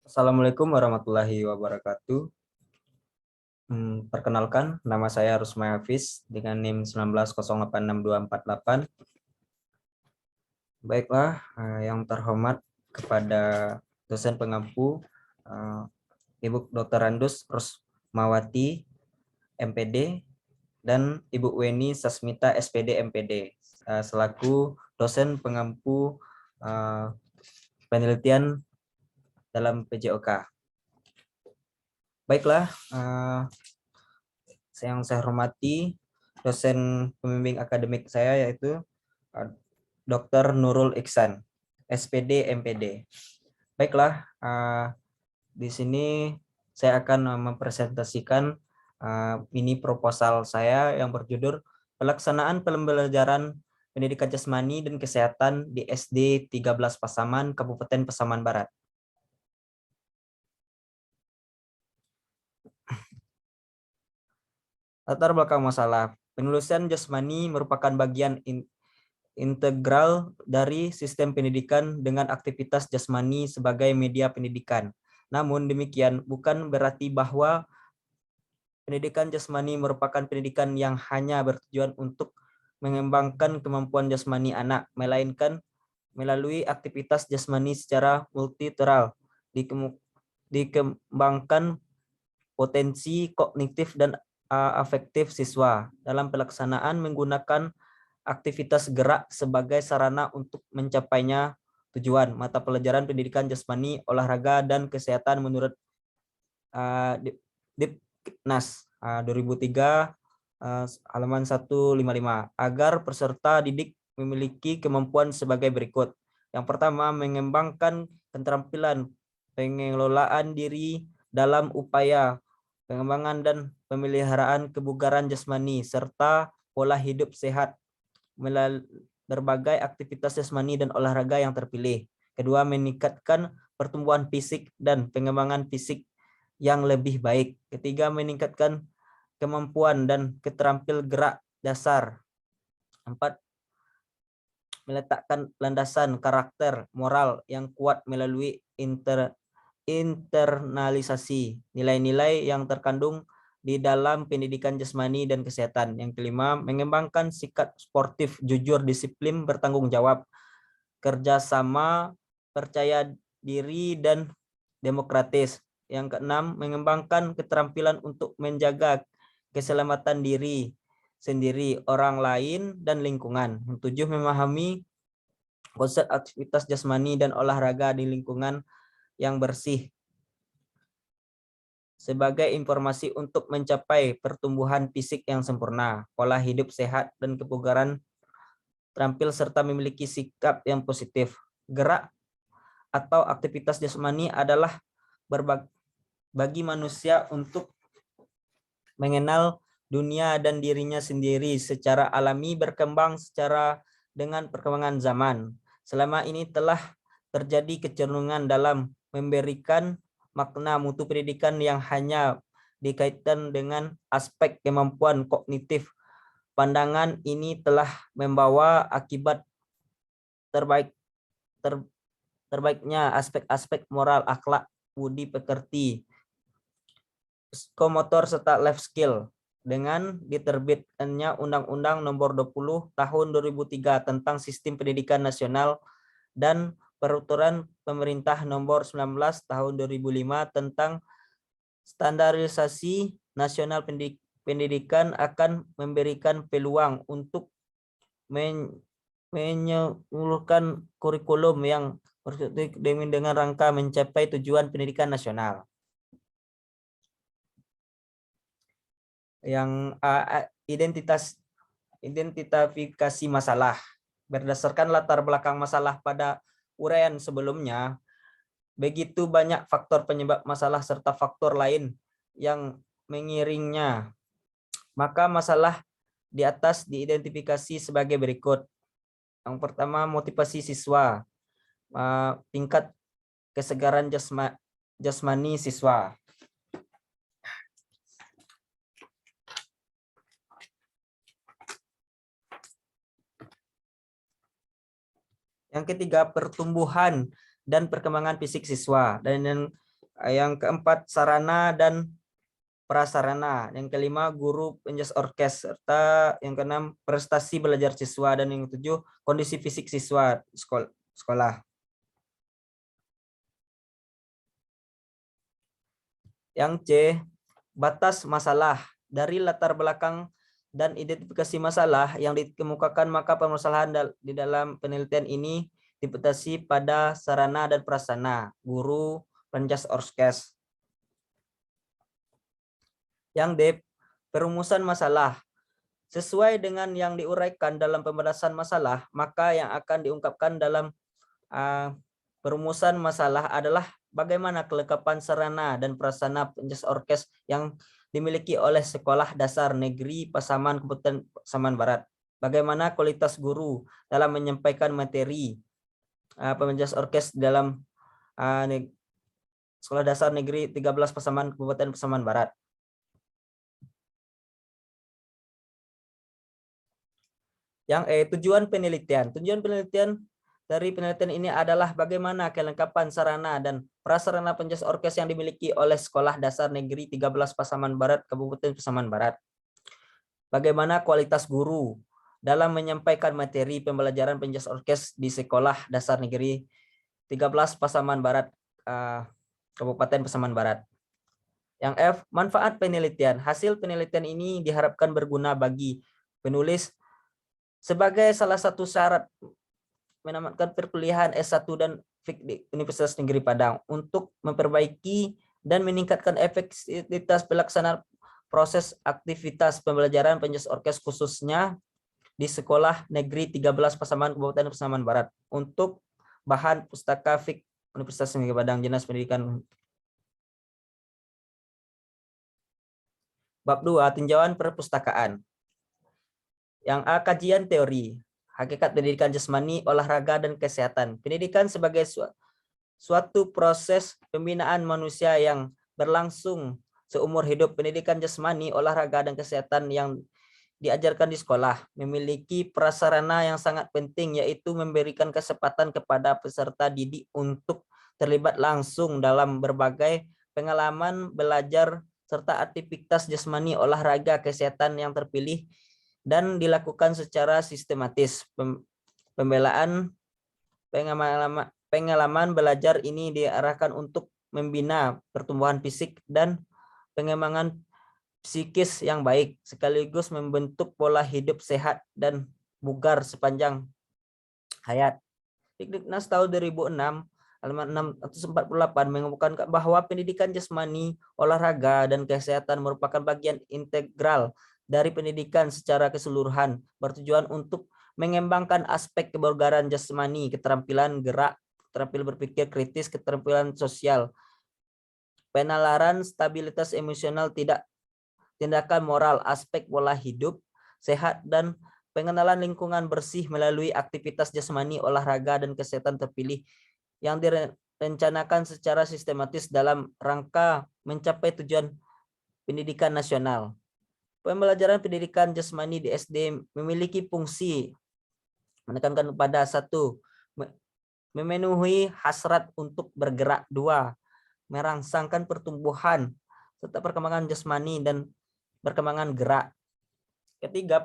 Assalamualaikum warahmatullahi wabarakatuh. Perkenalkan, nama saya Rusmay Hafiz dengan NIM 19086248. Baiklah, yang terhormat kepada dosen pengampu Ibu Dr. Randus Rusmawati, MPD, dan Ibu Weni Sasmita, SPD, MPD, selaku dosen pengampu penelitian dalam PJOK. Baiklah, yang saya hormati dosen pembimbing akademik saya yaitu Dr. Nurul Iksan, SPD, MPD. Baiklah, di sini saya akan mempresentasikan mini proposal saya yang berjudul Pelaksanaan Pembelajaran Pendidikan Jasmani dan Kesehatan di SD 13 Pasaman, Kabupaten Pasaman Barat. Latar belakang masalah. Penulisan jasmani merupakan bagian integral dari sistem pendidikan dengan aktivitas jasmani sebagai media pendidikan. Namun demikian bukan berarti bahwa pendidikan jasmani merupakan pendidikan yang hanya bertujuan untuk mengembangkan kemampuan jasmani anak, melainkan melalui aktivitas jasmani secara multilateral dikembangkan potensi kognitif dan afektif siswa dalam pelaksanaan menggunakan aktivitas gerak sebagai sarana untuk mencapainya tujuan mata pelajaran pendidikan jasmani, olahraga, dan kesehatan menurut Dipnas 2003 halaman 155 agar peserta didik memiliki kemampuan sebagai berikut. Yang pertama, mengembangkan keterampilan pengelolaan diri dalam upaya pengembangan dan pemeliharaan kebugaran jasmani serta pola hidup sehat melalui berbagai aktivitas jasmani dan olahraga yang terpilih. Kedua, meningkatkan pertumbuhan fisik dan pengembangan fisik yang lebih baik. Ketiga, meningkatkan kemampuan dan keterampil gerak dasar. Empat, meletakkan landasan karakter moral yang kuat melalui internalisasi nilai-nilai yang terkandung di dalam pendidikan jasmani dan kesehatan. Yang kelima, mengembangkan sikap sportif, jujur, disiplin, bertanggung jawab, kerjasama, percaya diri, dan demokratis. Yang keenam, mengembangkan keterampilan untuk menjaga keselamatan diri sendiri, orang lain, dan lingkungan. Yang tujuh, memahami konsep aktivitas jasmani dan olahraga di lingkungan yang bersih sebagai informasi untuk mencapai pertumbuhan fisik yang sempurna, pola hidup sehat, dan kebugaran terampil serta memiliki sikap yang positif. Gerak atau aktivitas jasmani adalah bagi manusia untuk mengenal dunia dan dirinya sendiri secara alami, berkembang secara dengan perkembangan zaman. Selama ini telah terjadi kecenderungan dalam memberikan makna mutu pendidikan yang hanya dikaitkan dengan aspek kemampuan kognitif. Pandangan ini telah membawa akibat terbaiknya aspek-aspek moral, akhlak, budi pekerti, psikomotor, serta life skill dengan diterbitkannya Undang-Undang Nomor 20 Tahun 2003 tentang Sistem Pendidikan Nasional dan Peraturan Pemerintah Nomor 19 Tahun 2005 tentang Standarisasi Nasional Pendidikan akan memberikan peluang untuk menyeluruhkan kurikulum yang dengan rangka mencapai tujuan pendidikan nasional. Yang identifikasi masalah berdasarkan latar belakang masalah pada uraian sebelumnya, begitu banyak faktor penyebab masalah serta faktor lain yang mengiringnya. Maka masalah di atas diidentifikasi sebagai berikut. Yang pertama, motivasi siswa, tingkat kesegaran jasmani siswa. Yang ketiga, pertumbuhan dan perkembangan fisik siswa. Dan yang Yang keempat, sarana dan prasarana. Yang kelima, guru penjas orkes. Serta yang keenam, prestasi belajar siswa. Dan yang ketujuh, kondisi fisik siswa sekolah. Yang C, batas masalah. Dari latar belakang dan identifikasi masalah yang dikemukakan, maka permasalahan di dalam penelitian ini dibatasi pada sarana dan prasarana guru penjas orkes. Yang D, perumusan masalah. Sesuai dengan yang diuraikan dalam pembahasan masalah, maka yang akan diungkapkan dalam perumusan masalah adalah bagaimana kelengkapan sarana dan prasarana penjas orkes yang dimiliki oleh Sekolah Dasar Negeri Pasaman Kabupaten Pasaman Barat. Bagaimana kualitas guru dalam menyampaikan materi penjas orkes dalam Sekolah Dasar Negeri 13 Pasaman Kabupaten Pasaman Barat. Yang tujuan penelitian. Tujuan penelitian dari penelitian ini adalah bagaimana kelengkapan sarana dan prasarana penjas orkes yang dimiliki oleh Sekolah Dasar Negeri 13 Pasaman Barat, Kabupaten Pasaman Barat. Bagaimana kualitas guru dalam menyampaikan materi pembelajaran penjas orkes di Sekolah Dasar Negeri 13 Pasaman Barat, Kabupaten Pasaman Barat. Yang F, manfaat penelitian. Hasil penelitian ini diharapkan berguna bagi penulis sebagai salah satu syarat menamatkan perkuliahan S1 dan FIK di Universitas Negeri Padang untuk memperbaiki dan meningkatkan efektivitas pelaksanaan proses aktivitas pembelajaran penjas orkes khususnya di Sekolah Negeri 13 Pasaman Kabupaten Pasaman Barat untuk bahan pustaka FIK Universitas Negeri Padang Dinas Pendidikan. Bab 2, tinjauan perpustakaan. Yang A, kajian teori, hakikat pendidikan jasmani, olahraga, dan kesehatan. Pendidikan sebagai suatu proses pembinaan manusia yang berlangsung seumur hidup. Pendidikan jasmani, olahraga, dan kesehatan yang diajarkan di sekolah memiliki prasarana yang sangat penting, yaitu memberikan kesempatan kepada peserta didik untuk terlibat langsung dalam berbagai pengalaman belajar serta aktivitas jasmani, olahraga, kesehatan yang terpilih dan dilakukan secara sistematis. Pengalaman belajar ini diarahkan untuk membina pertumbuhan fisik dan pengembangan psikis yang baik, sekaligus membentuk pola hidup sehat dan bugar sepanjang hayat. Diknas tahun 2006 halaman 648 mengumumkan bahwa pendidikan jasmani, olahraga, dan kesehatan merupakan bagian integral dari pendidikan secara keseluruhan, bertujuan untuk mengembangkan aspek kebugaran jasmani, keterampilan gerak, keterampilan berpikir kritis, keterampilan sosial, penalaran stabilitas emosional, tindakan moral, aspek pola hidup sehat, dan pengenalan lingkungan bersih melalui aktivitas jasmani, olahraga, dan kesehatan terpilih yang direncanakan secara sistematis dalam rangka mencapai tujuan pendidikan nasional. Pembelajaran pendidikan jasmani di SD memiliki fungsi menekankan pada 1, memenuhi hasrat untuk bergerak, 2, merangsangkan pertumbuhan serta perkembangan jasmani dan perkembangan gerak, 3,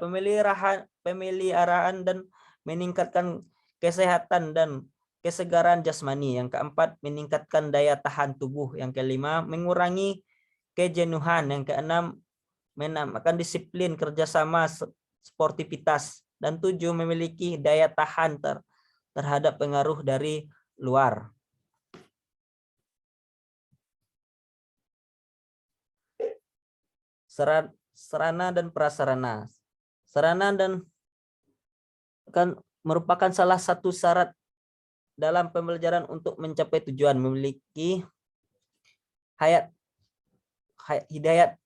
pemeliharaan dan meningkatkan kesehatan dan kesegaran jasmani, yang 4, meningkatkan daya tahan tubuh, yang 5, mengurangi kejenuhan, yang 6, menambahkan disiplin kerjasama sportivitas, dan 7, memiliki daya tahan terhadap pengaruh dari luar. Sarana dan prasarana. Sarana dan kan merupakan salah satu syarat dalam pembelajaran untuk mencapai tujuan, memiliki Hidayat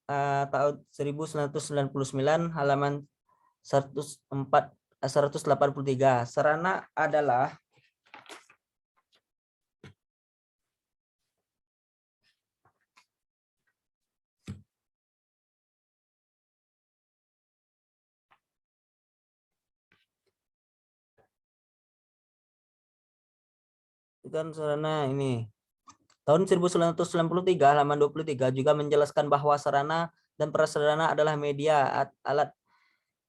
tahun 1999 halaman 183. Sarana adalah sarana ini Tahun 1993 halaman 23 juga menjelaskan bahwa sarana dan prasarana adalah media, alat,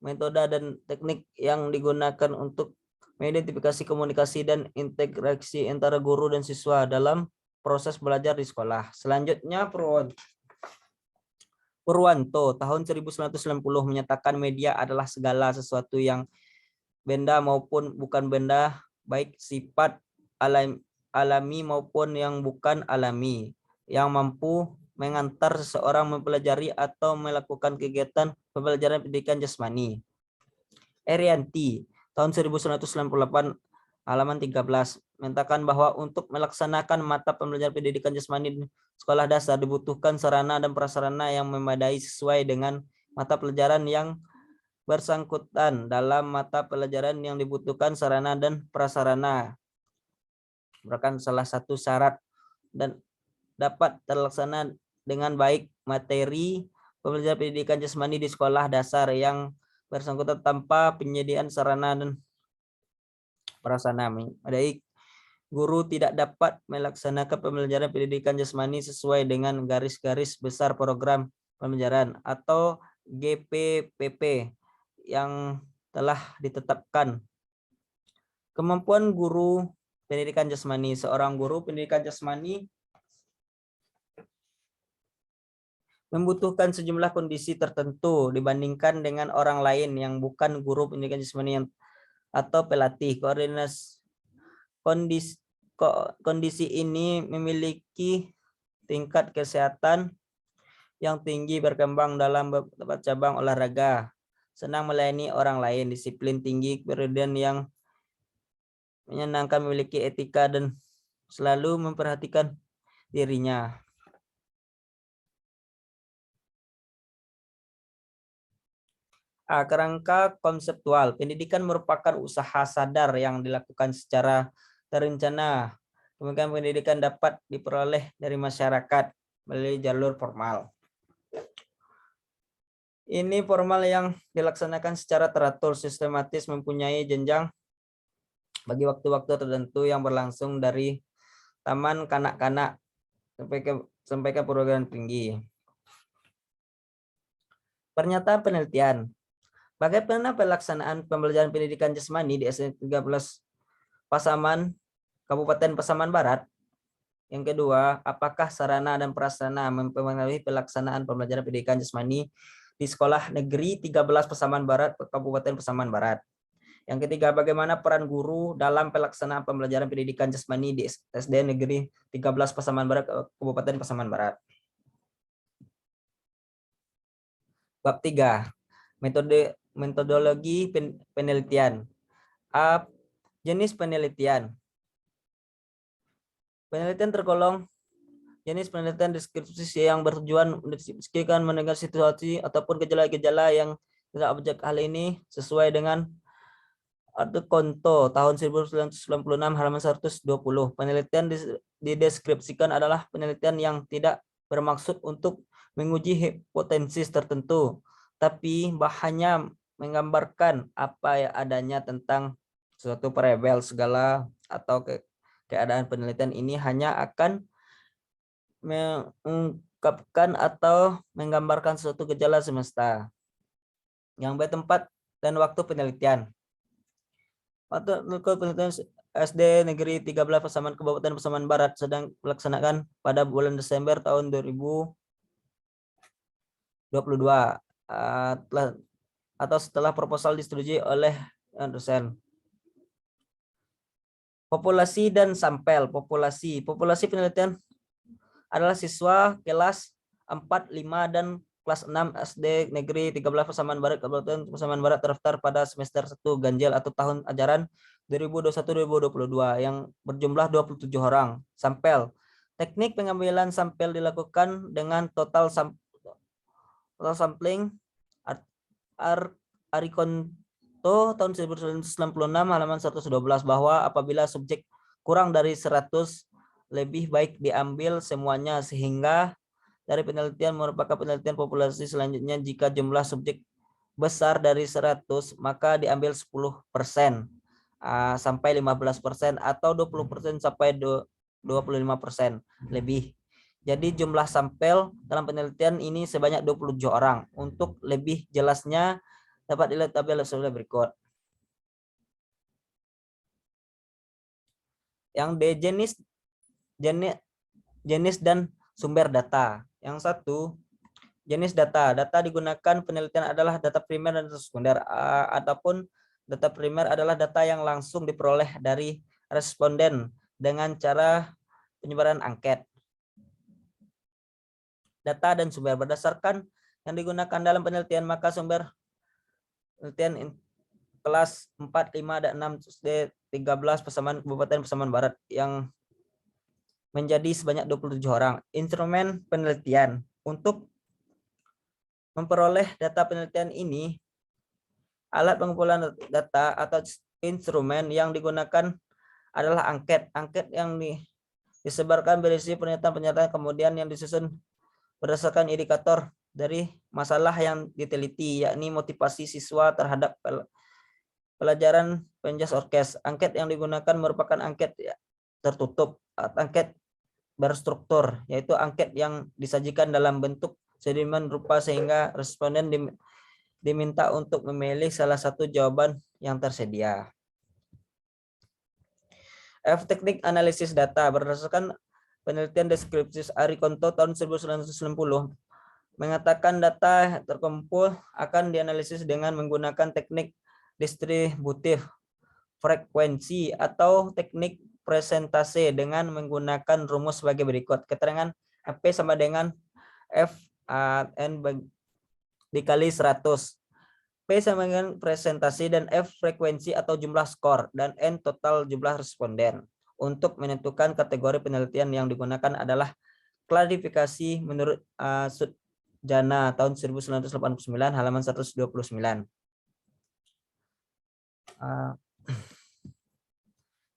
metode dan teknik yang digunakan untuk mengidentifikasi komunikasi dan integrasi antara guru dan siswa dalam proses belajar di sekolah. Selanjutnya Purwanto tahun 1990 menyatakan media adalah segala sesuatu yang benda maupun bukan benda, baik sifat alami maupun yang bukan alami, yang mampu mengantar seseorang mempelajari atau melakukan kegiatan pembelajaran pendidikan jasmani. Erianti tahun 1998 halaman 13 menyatakan bahwa untuk melaksanakan mata pembelajaran pendidikan jasmani di sekolah dasar dibutuhkan sarana dan prasarana yang memadai sesuai dengan mata pelajaran yang bersangkutan. Dalam mata pelajaran yang dibutuhkan sarana dan prasarana merupakan salah satu syarat dan dapat terlaksana dengan baik materi pembelajaran pendidikan jasmani di sekolah dasar yang bersangkutan tanpa penyediaan sarana dan prasarana memadai. Guru tidak dapat melaksanakan pembelajaran pendidikan jasmani sesuai dengan garis-garis besar program pembelajaran atau GPPP yang telah ditetapkan. Kemampuan guru pendidikan jasmani. Seorang guru pendidikan jasmani membutuhkan sejumlah kondisi tertentu dibandingkan dengan orang lain yang bukan guru pendidikan jasmani atau pelatih. Kondisi ini memiliki tingkat kesehatan yang tinggi, berkembang dalam beberapa cabang olahraga, senang melayani orang lain, disiplin tinggi, kepribadian yang menyenangkan, memiliki etika, dan selalu memperhatikan dirinya. Kerangka konseptual. Pendidikan merupakan usaha sadar yang dilakukan secara terencana. Kemudian pendidikan dapat diperoleh dari masyarakat melalui jalur formal. Ini formal yang dilaksanakan secara teratur, sistematis, mempunyai jenjang bagi waktu-waktu tertentu yang berlangsung dari taman kanak-kanak sampai ke perguruan tinggi. Pernyataan penelitian. Bagaimana pelaksanaan pembelajaran pendidikan jasmani di SD 13 Pasaman, Kabupaten Pasaman Barat? Yang kedua, apakah sarana dan prasarana mempengaruhi pelaksanaan pembelajaran pendidikan jasmani di Sekolah Negeri 13 Pasaman Barat, Kabupaten Pasaman Barat? Yang ketiga, bagaimana peran guru dalam pelaksanaan pembelajaran pendidikan jasmani di SD Negeri 13 Pasaman Barat, Kabupaten Pasaman Barat? Bab 3. Metodologi penelitian. Jenis penelitian. Penelitian tergolong jenis penelitian deskripsi yang bertujuan mendeskripsikan mendengar situasi ataupun gejala-gejala yang tidak objek. Hal ini sesuai dengan Konto tahun 1996 halaman 120. Penelitian dideskripsikan adalah penelitian yang tidak bermaksud untuk menguji hipotesis tertentu, tapi hanya menggambarkan apa yang adanya tentang suatu variabel segala atau keadaan. Penelitian ini hanya akan mengungkapkan atau menggambarkan suatu gejala semesta. Yang bertempat dan waktu penelitian. Waktu penelitian SD Negeri 13 Pasaman Kabupaten Pasaman Barat sedang dilaksanakan pada bulan Desember tahun 2022 atau setelah proposal disetujui oleh dosen. Populasi dan sampel. Populasi penelitian adalah siswa kelas 4, 5, dan kelas 6 SD Negeri 13 Pasaman Barat, Kabupaten Pasaman Barat terdaftar pada semester 1 ganjil atau tahun ajaran 2021-2022 yang berjumlah 27 orang. Sampel. Teknik pengambilan sampel dilakukan dengan total sampling. Arikonto tahun 1996 halaman 112 bahwa apabila subjek kurang dari 100 lebih baik diambil semuanya, sehingga dari penelitian merupakan penelitian populasi. Selanjutnya, jika jumlah subjek besar dari 100 maka diambil 10% sampai 15% atau 20% sampai 25% lebih. Jadi jumlah sampel dalam penelitian ini sebanyak 27 orang. Untuk lebih jelasnya dapat dilihat tabel sebelah berikut. Yang D, jenis dan sumber data. Yang satu, jenis data. Data digunakan penelitian adalah data primer dan data sekunder. Adapun data primer adalah data yang langsung diperoleh dari responden dengan cara penyebaran angket. Data dan sumber berdasarkan yang digunakan dalam penelitian, maka sumber penelitian kelas 4, 5, dan 6 SD 13 Kabupaten Pasaman Barat yang menjadi sebanyak 27 orang. Instrumen penelitian. Untuk memperoleh data penelitian ini, alat pengumpulan data atau instrumen yang digunakan adalah angket. Angket yang disebarkan berisi pernyataan-pernyataan kemudian yang disusun berdasarkan indikator dari masalah yang diteliti, yakni motivasi siswa terhadap pelajaran penjas orkes. Angket yang digunakan merupakan angket tertutup, angket berstruktur, yaitu angket yang disajikan dalam bentuk sedimen rupa sehingga responden diminta untuk memilih salah satu jawaban yang tersedia. F. Teknik analisis data. Berdasarkan penelitian deskripsi Arikonto tahun 1990 mengatakan data terkumpul akan dianalisis dengan menggunakan teknik distributif frekuensi atau teknik presentase dengan menggunakan rumus sebagai berikut. Keterangan P sama dengan F N dikali 100. P sama dengan presentasi dan F frekuensi atau jumlah skor dan N total jumlah responden. Untuk menentukan kategori penelitian yang digunakan adalah klarifikasi menurut Sudjana tahun 1989 halaman 129.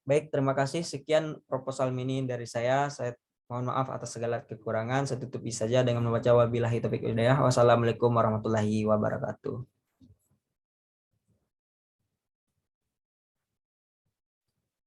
Baik, terima kasih. Sekian proposal mini dari saya. Saya mohon maaf atas segala kekurangan. Saya tutupi saja dengan membaca wabillahi taufiq wal hidayah. Wassalamualaikum warahmatullahi wabarakatuh.